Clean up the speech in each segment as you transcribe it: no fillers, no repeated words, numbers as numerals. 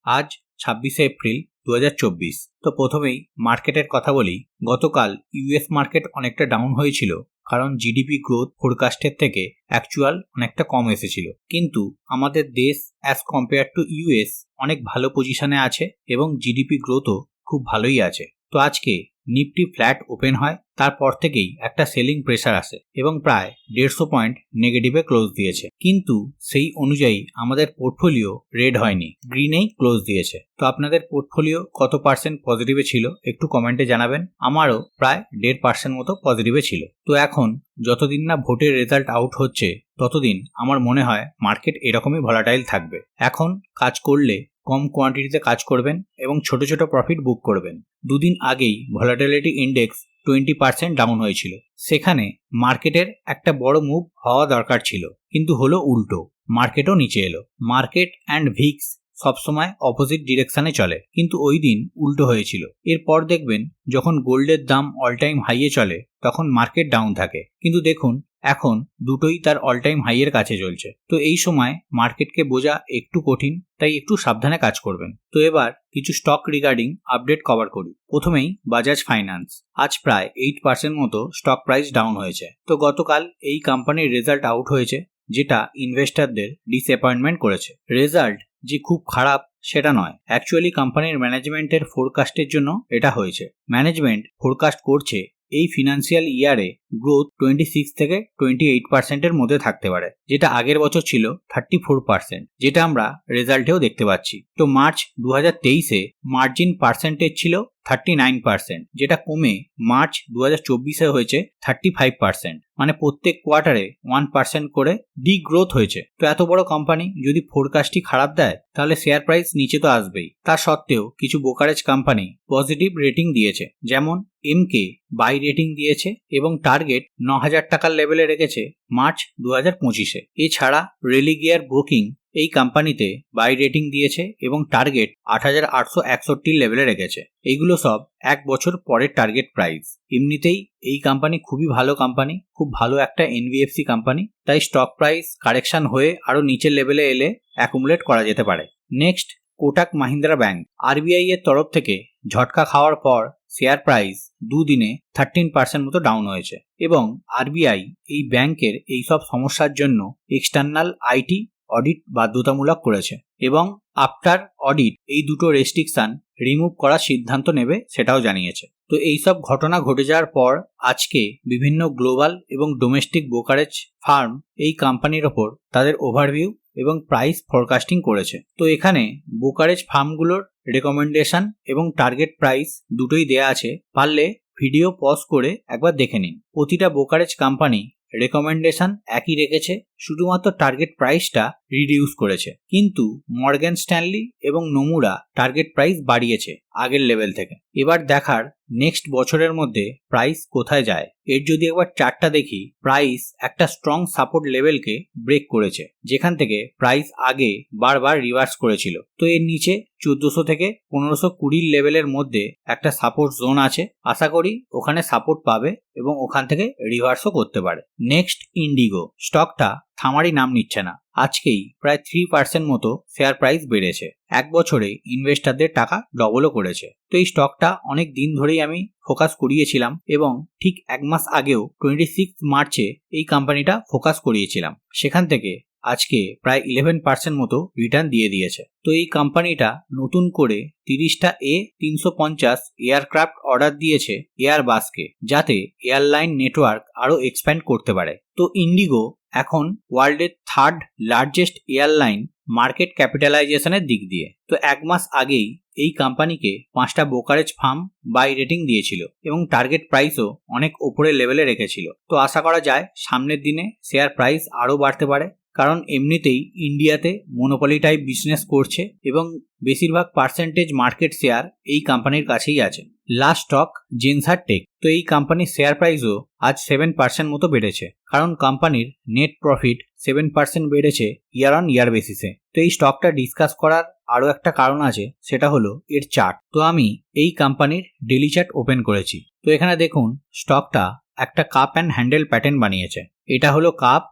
আজ 26শে এপ্রিল 2024। তো প্রথমেই মার্কেটের কথা বলি। গতকাল ইউএস মার্কেট অনেকটা ডাউন হয়েছিল, কারণ জিডিপি গ্রোথ ফোরকাস্টের থেকে অ্যাকচুয়াল অনেকটা কম এসেছিল। কিন্তু আমাদের দেশ অ্যাজ কম্পেয়ার টু ইউএস অনেক ভালো পজিশনে আছে এবং জিডিপি গ্রোথও খুব ভালোই আছে। তো আজকে নিফটি ফ্ল্যাট ওপেন হয়, তারপর থেকেই একটা সেলিং প্রেসার আসে এবং প্রায় 150 পয়েন্ট নেগেটিভে ক্লোজ দিয়েছে। কিন্তু সেই অনুযায়ী আমাদের পোর্টফোলিও রেড হয়নি, গ্রিনেই ক্লোজ দিয়েছে। তো আপনাদের পোর্টফোলিও কত পার্সেন্ট পজিটিভে ছিল একটু কমেন্টে জানাবেন। আমারও প্রায় 1.5% মতো পজিটিভে ছিল। তো এখন যতদিন না ভোটের রেজাল্ট আউট হচ্ছে ততদিন আমার মনে হয় মার্কেট এরকমই ভলাটাইল থাকবে। এখন কাজ করলে কম কোয়ান্টিটিতে কাজ করবেন এবং ছোট ছোট প্রফিট বুক করবেন। দুদিন আগেই ভলাটিলিটি ইন্ডেক্স 20% ডাউন হয়েছিল। সেখানে মার্কেটের একটা বড় মুভ হওয়া দরকার ছিল, কিন্তু হলো উল্টো, মার্কেটও নিচে এলো। মার্কেট অ্যান্ড ভিক্স সবসময় অপোজিট ডিরেকশনে চলে, কিন্তু ওই দিন উল্টো হয়েছিল। এরপর দেখবেন যখন গোল্ডের দাম অল টাইম হাইয়ে চলে তখন মার্কেট ডাউন থাকে, কিন্তু দেখুন এখন দুটোই তার অল টাইম হাইয়ের কাছে চলছে। তো এই সময় মার্কেটকে বোঝা একটু কঠিন, তাই একটু সাবধানে কাজ করবেন। তো এবার কিছু স্টক রিগার্ডিং আপডেট কভার করি। প্রথমেই বাজাজ ফাইন্যান্স। আজ প্রায় 8% মতো স্টক প্রাইস ডাউন হয়েছে। তো গতকাল এই কোম্পানির রেজাল্ট আউট হয়েছে, যেটা ইনভেস্টরদের ডিসঅ্যাপয়েন্টমেন্ট করেছে। রেজাল্ট যে খুব খারাপ সেটা নয়, অ্যাকচুয়ালি কোম্পানির ম্যানেজমেন্টের ফোরকাস্টের জন্য এটা হয়েছে। ম্যানেজমেন্ট ফোরকাস্ট করছে এই ফিনান্সিয়াল ইয়ারে গ্রোথ 26 থেকে 28%-এর মধ্যে থাকতে পারে, যেটা আগের বছর ছিল 34%, যেটা আমরা রেজাল্টেও দেখতে পাচ্ছি। তো মার্চ 2023-এ মার্জিন পার্সেন্টেজ ছিল 39%, যেটা কমে মার্চ 2024-এ হয়েছে 35%। মানে প্রত্যেক কোয়ার্টারে 1% করে ডিগ্রোথ হয়েছে। তো এত বড় কোম্পানি যদি ফোরকাস্টই খারাপ দেয় তাহলে শেয়ার প্রাইস নিচে তো আসবেই। তা সত্ত্বেও কিছু ব্রোকারেজ কোম্পানি পজিটিভ রেটিং দিয়েছে, যেমন এমকে বাই রেটিং দিয়েছে এবং টার্গেট 9,000 টাকার লেভেলে রেখেছে মার্চ 2025-এ। এছাড়া রেলিগিয়ার ব্রোকিং এই কোম্পানিতে বাই রেটিং দিয়েছে এবং টার্গেট 8,861 লেভেলে রেখেছে। এইগুলো সব এক বছর পরের টার্গেট প্রাইস। এমনিতেই এই কোম্পানি খুবই ভালো কোম্পানি, খুব ভালো একটা এনবিএফসি কোম্পানি, তাই স্টক প্রাইস কারেকশন হয়ে আরো নিচের লেভেলে এলে অ্যাকুমুলেট করা যেতে পারে। Next, Kotak Mahindra bank. RBI এর তরফ থেকে ঝটকা খাওয়ার পর শেয়ার প্রাইস দুদিনে 13% মতো ডাউন হয়েছে এবং আরবিআই এই ব্যাংকের এইসব সমস্যার জন্য এক্সটার্নাল আইটি অডিট বাধ্যতামূলক করেছে এবং আফটার অডিট এই দুটো রেস্ট্রিকশন রিমুভ করার সিদ্ধান্ত নেবে সেটাও জানিয়েছে। তো এইসব ঘটনা ঘটে যাওয়ার পর আজকে বিভিন্ন গ্লোবাল এবং ডোমেস্টিক ব্রোকারেজ ফার্ম এই কোম্পানির ওপর তাদের ওভারভিউ এবং প্রাইস ফরকাস্টিং করেছে। তো এখানে ব্রোকারেজ ফার্মগুলোর রেকমেন্ডেশন এবং টার্গেট প্রাইস দুটোই দেয়া আছে, পারলে ভিডিও পজ করে একবার দেখে নিন। প্রতিটা ব্রোকারেজ কোম্পানি রেকমেন্ডেশন একই রেখেছে, শুধুমাত্র টার্গেট প্রাইসটা রিডিউস করেছে। কিন্তু মর্গ্যান স্ট্যানলি এবং নোমুরা টার্গেট প্রাইস বাড়িয়েছে আগের লেভেল থেকে। এবার দেখার নেক্সট বছরের মধ্যে প্রাইস কোথায় যায়। এর যদি একবার চার্টটা দেখি, প্রাইস একটা স্ট্রং সাপোর্ট লেভেলকে ব্রেক করেছে, যেখান থেকে প্রাইস আগে বারবার রিভার্স করেছিল। তো এর নিচে 1400 থেকে 1520 লেভেলের মধ্যে একটা সাপোর্ট জোন আছে। আশা করি ওখানে সাপোর্ট পাবে এবং ওখান থেকে রিভার্সও করতে পারে। Next, Indigo. স্টকটা থামারই নাম নিচ্ছে না। আজকেই প্রায় 3% মতো শেয়ার প্রাইস বেড়েছে। এক বছরে ইনভেস্টরদের টাকা ডবলও করেছে। তো এই স্টকটা অনেক দিন ধরেই আমি ফোকাস করিয়েছিলাম এবং ঠিক এক মাস আগেও 26 মার্চে এই কোম্পানিটা ফোকাস করিয়েছিলাম। সেখান থেকে আজকে প্রায় 11% মতো রিটার্ন দিয়ে দিয়েছে। তো এই কোম্পানিটা নতুন করে 30টা A350 এয়ারক্রাফট অর্ডার দিয়েছে এয়ারবাসকে, যাতে এয়ারলাইন নেটওয়ার্ক আরো এক্সপ্যান্ড করতে পারে। তো ইন্ডিগো এখন ওয়ার্ল্ডের থার্ড লার্জেস্ট এয়ারলাইন মার্কেট ক্যাপিটালাইজেশনের দিক দিয়ে। তো এক মাস আগেই এই কোম্পানিকে 5টা ব্রোকারেজ ফার্ম বাই রেটিং দিয়েছিল এবং টার্গেট প্রাইসও অনেক উপরের লেভেলে রেখেছিল। তো আশা করা যায় সামনের দিনে শেয়ার প্রাইস আরও বাড়তে পারে, কারণ এমনিতেই ইন্ডিয়াতে মনোপলি টাইপ বিজনেস করছে এবং বেশিরভাগ পার্সেন্টেজ মার্কেট শেয়ার এই কোম্পানির কাছেই আছে। Last stock Zensar Tech. তো এই কোম্পানির শেয়ার প্রাইসও আজ 7% মতো বেড়েছে, কারণ কোম্পানির নেট প্রফিট 7% বেড়েছে ইয়ার অন ইয়ার বেসিসে। তো এই স্টকটা ডিসকাস করার আরও একটা কারণ আছে, সেটা হলো এর চার্ট। তো আমি এই কোম্পানির ডেলি চার্ট ওপেন করেছি। তো এখানে দেখুন স্টকটা একটা কাপ অ্যান্ড হ্যান্ডেল প্যাটার্ন বানিয়েছে। এটা হলো কাপ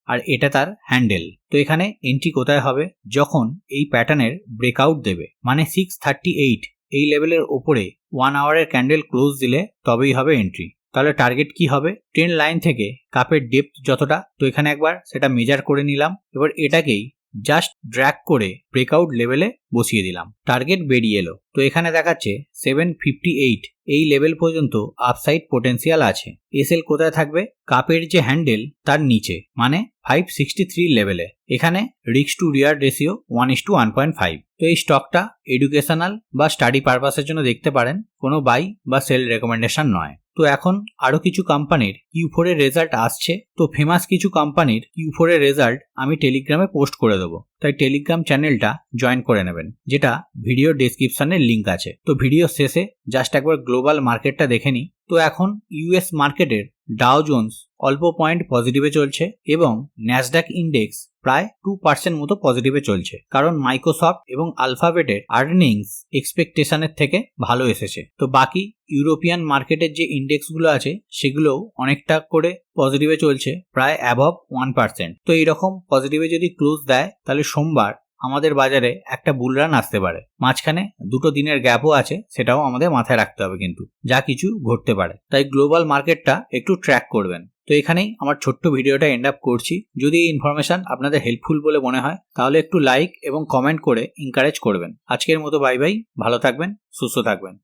আর এটা তার হ্যান্ডেল। তো এখানে এন্ট্রি কোথায় হবে? যখন এই প্যাটার্নের ব্রেকআউট দেবে, মানে 638 এই লেভেলের ওপরে 1 আওয়ারের ক্যান্ডেল ক্লোজ দিলে তবেই হবে এন্ট্রি। তাহলে টার্গেট কি হবে? ট্রেন্ড লাইন থেকে কাপের ডেপথ যতটা, তো এখানে একবার সেটা মেজার করে নিলাম। এবার এটাকেই জাস্ট ড্র্যাগ করে ব্রেকআউট লেভেলে বসিয়ে দিলাম। টার্গেট বেরিয়ে এলো। তো এখানে দেখাচ্ছে 758 এই লেভেল পর্যন্ত আপসাইড পোটেন্সিয়াল আছে। এসএল কোথায় থাকবে? কাপের যে হ্যান্ডেল তার নিচে, মানে 563 লেভেলে। এখানে রিস্ক টু রিওয়ার্ড রেশিও 1:1.5। তো এই স্টকটা এডুকেশনাল বা স্টাডি পারপাসের জন্য দেখতে পারেন, কোনো বাই বা সেল রেকমেন্ডেশন নয়। তো এখন আরো কিছু কোম্পানির Q4 এর রেজাল্ট আসছে। তো ফেমাস কিছু কোম্পানির Q4 এর রেজাল্ট আমি টেলিগ্রামে পোস্ট করে দেবো, তাই টেলিগ্রাম চ্যানেলটা জয়েন করে নেবেন, যেটা ভিডিও ডেসক্রিপশনের লিংক আছে। তো ভিডিও শেষে জাস্ট একবার গ্লোবাল মার্কেটটা দেখে নিই। তো এখন ইউএস মার্কেটের ডাও জোন্স অল্প পয়েন্ট পজিটিভে চলছে এবং ন্যাসডাক ইন্ডেক্স প্রায় 2% মতো পজিটিভে চলছে, কারণ মাইক্রোসফট এবং আলফাবেটের আর্নিংস এক্সপেকটেশনের থেকে ভালো এসেছে। তো বাকি ইউরোপিয়ান মার্কেটের যে ইন্ডেক্সগুলো আছে সেগুলোও অনেকটা করে পজিটিভে চলছে, প্রায় অ্যাবভ 1%। তো এইরকম পজিটিভে যদি ক্লোজ দেয় তাহলে সোমবার আমাদের বাজারে একটা বুলরান আসতে পারে। মাঝখানে 2 দিনের গ্যাপও আছে, সেটাও আমাদের মাথায় রাখতে হবে, কিন্তু যা কিছু ঘটতে পারে। তাই গ্লোবাল মার্কেটটা একটু ট্র্যাক করবেন। তো এখানেই আমার ছোট্ট ভিডিওটা এন্ড আপ করছি। যদি এই ইনফরমেশন আপনাদের হেল্পফুল বলে মনে হয় তাহলে একটু লাইক এবং কমেন্ট করে এনকারেজ করবেন। আজকের মতো বাই বাই, ভালো থাকবেন, সুস্থ থাকবেন।